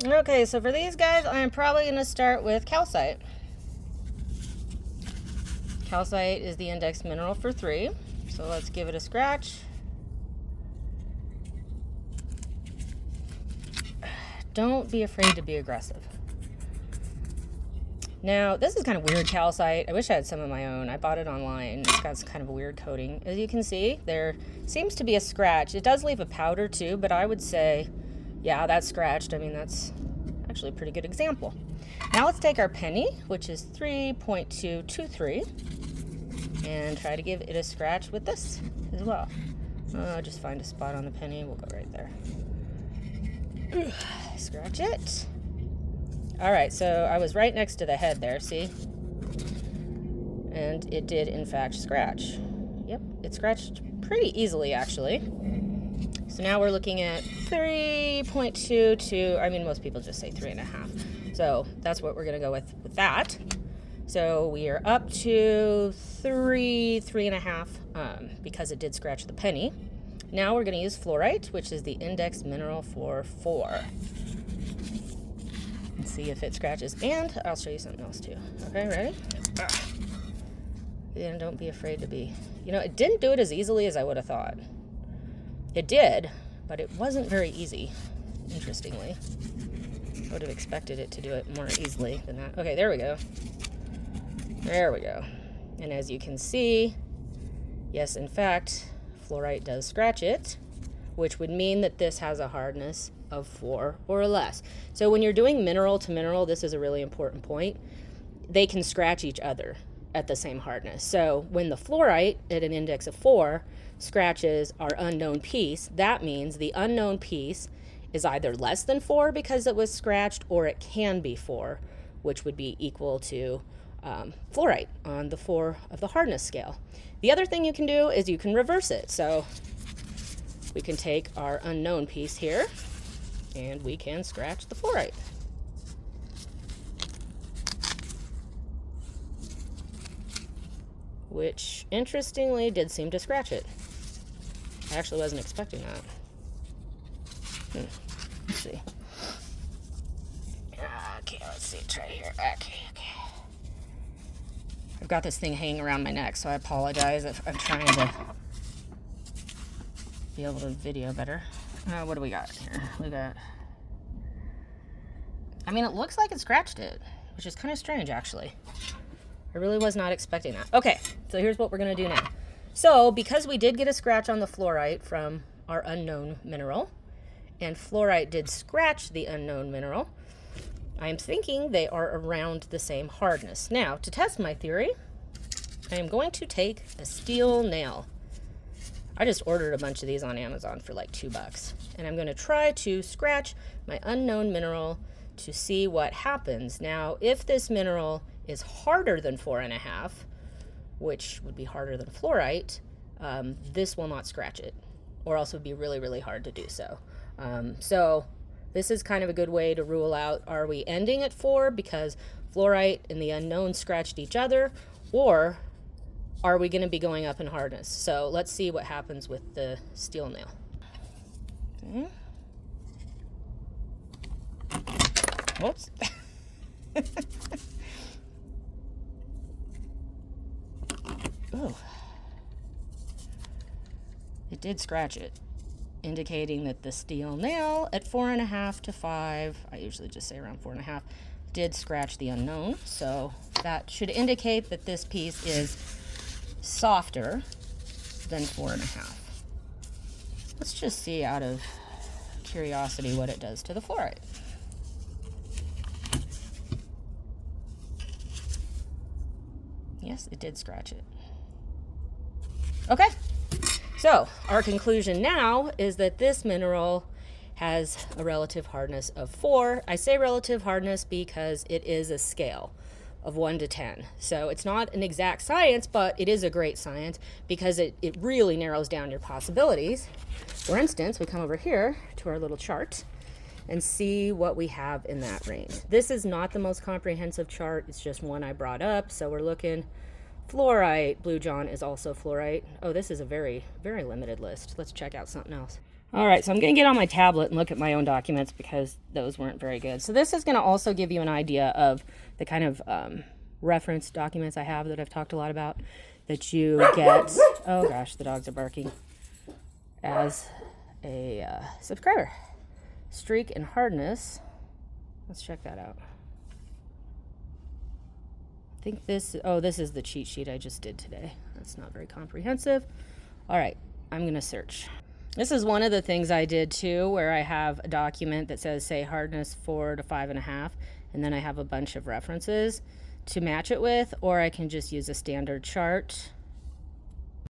Okay, so for these guys, I'm probably going to start with calcite. Calcite is the index mineral for 3. So let's give it a scratch. Don't be afraid to be aggressive. Now, this is kind of weird calcite. I wish I had some of my own. I bought it online. It's got kind of a weird coating. As you can see, there seems to be a scratch. It does leave a powder too, but I would say, yeah, that's scratched. I mean, that's actually a pretty good example. Now let's take our penny, which is 3.223, and try to give it a scratch with this as well. Just find a spot on the penny. We'll go right there. Scratch it. All right, so I was right next to the head there, see? And it did, in fact, scratch. Yep, it scratched pretty easily, actually. So now we're looking at 3.22. I mean, most people just say 3.5. So that's what we're going to go with that. So we are up to 3.5, because it did scratch the penny. Now we're going to use fluorite, which is the index mineral for 4. And see if it scratches. And I'll show you something else too. Okay, ready? And don't be afraid to be. You know, it didn't do it as easily as I would have thought. It did, but it wasn't very easy, interestingly. I would have expected it to do it more easily than that. Okay, there we go. There we go. And as you can see, yes, in fact, fluorite does scratch it, which would mean that this has a hardness of 4 or less. So when you're doing mineral to mineral, this is a really important point. They can scratch each other at the same hardness. So when the fluorite at an index of 4 scratches our unknown piece, that means the unknown piece is either less than 4 because it was scratched, or it can be 4, which would be equal to fluorite on the 4 of the hardness scale. The other thing you can do is you can reverse it. So we can take our unknown piece here and we can scratch the fluorite. Which, interestingly, did seem to scratch it. I actually wasn't expecting that. Let's see. Okay, let's see. Try here. Okay. I've got this thing hanging around my neck, so I apologize if I'm trying to be able to video better. What do we got here? We got... I mean, it looks like it scratched it, which is kind of strange, actually. I really was not expecting that. Okay, so here's what we're going to do now. So, because we did get a scratch on the fluorite from our unknown mineral, and fluorite did scratch the unknown mineral, I am thinking they are around the same hardness. Now, to test my theory, I am going to take a steel nail. I just ordered a bunch of these on Amazon for like $2. And I'm going to try to scratch my unknown mineral to see what happens. Now, if this mineral is harder than 4.5, which would be harder than fluorite, this will not scratch it, or else it would be really, really hard to do so. So this is kind of a good way to rule out, are we ending at 4 because fluorite and the unknown scratched each other, or are we going to be going up in hardness? So let's see what happens with the steel nail. Okay. Whoops. Oh. It did scratch it, indicating that the steel nail at 4.5 to 5, I usually just say around 4.5, did scratch the unknown. So that should indicate that this piece is softer than 4.5. Let's just see out of curiosity what it does to the fluorite. Yes, it did scratch it. Okay, so our conclusion now is that this mineral has a relative hardness of 4. I say relative hardness because it is a scale of 1 to 10. So it's not an exact science, but it is a great science because it really narrows down your possibilities. For instance, we come over here to our little chart and see what we have in that range. This is not the most comprehensive chart. It's just one I brought up. So we're looking fluorite. Blue John is also fluorite. Oh, this is a very, very limited list. Let's check out something else. All right, so I'm going to get on my tablet and look at my own documents because those weren't very good. So this is going to also give you an idea of the kind of reference documents I have that I've talked a lot about that you get. Oh gosh, the dogs are barking. As a subscriber. Streak and hardness. Let's check that out. I think this is the cheat sheet I just did today. That's not very comprehensive. All right, I'm going to search. This is one of the things I did too, where I have a document that says, say, hardness 4 to 5.5, and then I have a bunch of references to match it with, or I can just use a standard chart.